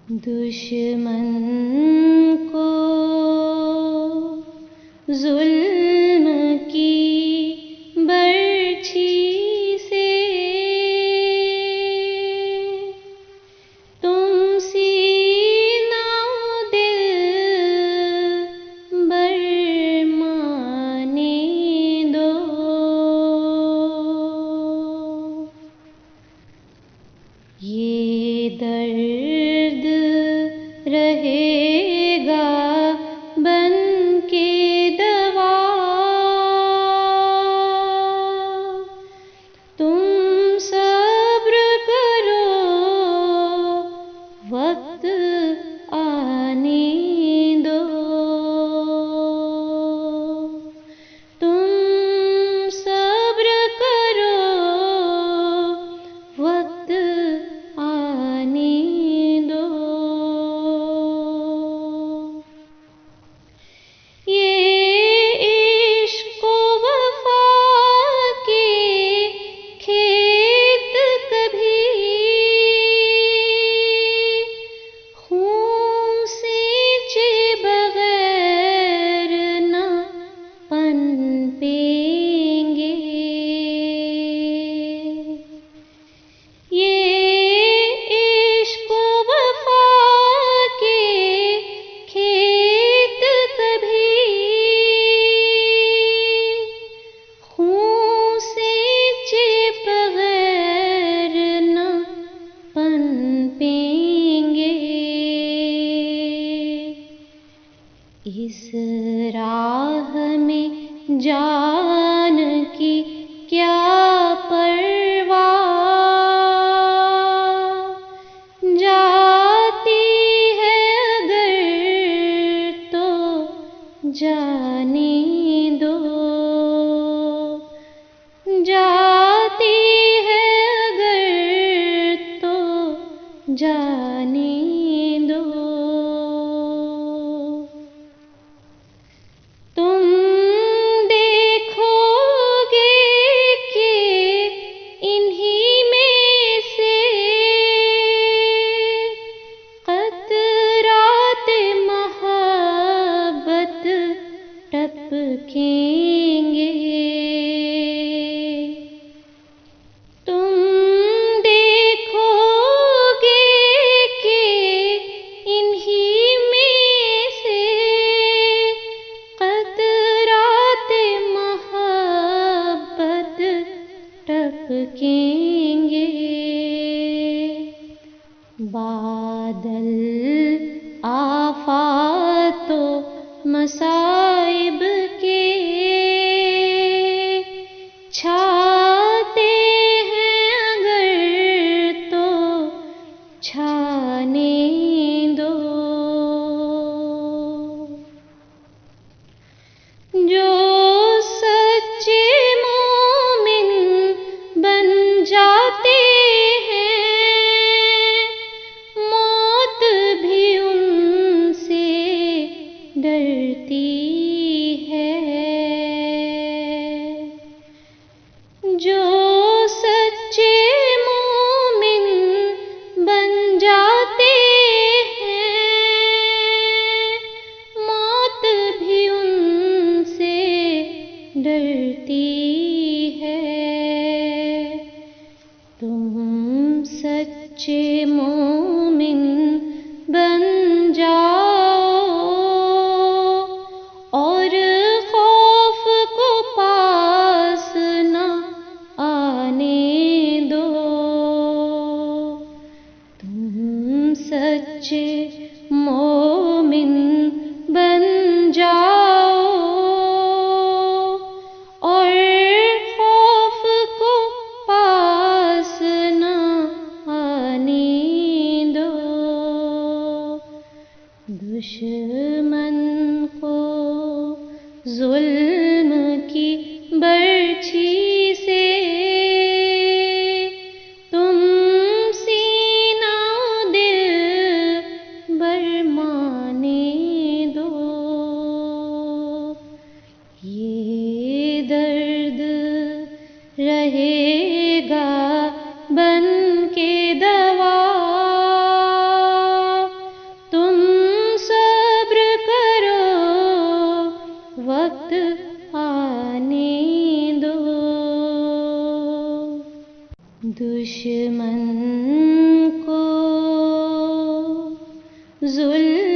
दुश्मन को जुल्म की बर्छी से तुम सीना दिल बरमाने दो। ये दर्द रहेगा बन के दवा, तुम सब्र करो वक्त आने दो। तुम सब्र करो वक्त आने दो। ये इश्क वफा के खेत कभी खून सींचे बगैर न पनपेंगे। ये इश्क वफा के खेत कभी खून सींचे बगैर न पनपेंगे। इस राह में जान की क्या परवाह, जाती है अगर तो जाने दो। जाती है अगर तो जाने दो। तुम देखोगे कि इन्हीं में से क़तरात मोहब्बत टपकेंगे। तुम देखोगे कि इन्हीं में से क़तरात मोहब्बत टपकेंगे। बादल आफ़ातों मसाइब के छाते हैं अगर तो छाने दो। जो सच्चे मोमिन बन जाते हैं मौत भी उनसे डरती है। जो सच्चे मोमिन बन जाते हैं मौत भी उनसे डरती है। तुम सच्चे मोमिन बन जाओ और खौफ को पास न आने दो। तुम सच्चे मोमिन बन जाओ और खौफ को पास न आने दो। दुश्मन को जुल्म की बर्छी से तुम सीना दिल बरमाने दो। ये दर्द रहेगा बन के दवा, दुश्मन को जुल्म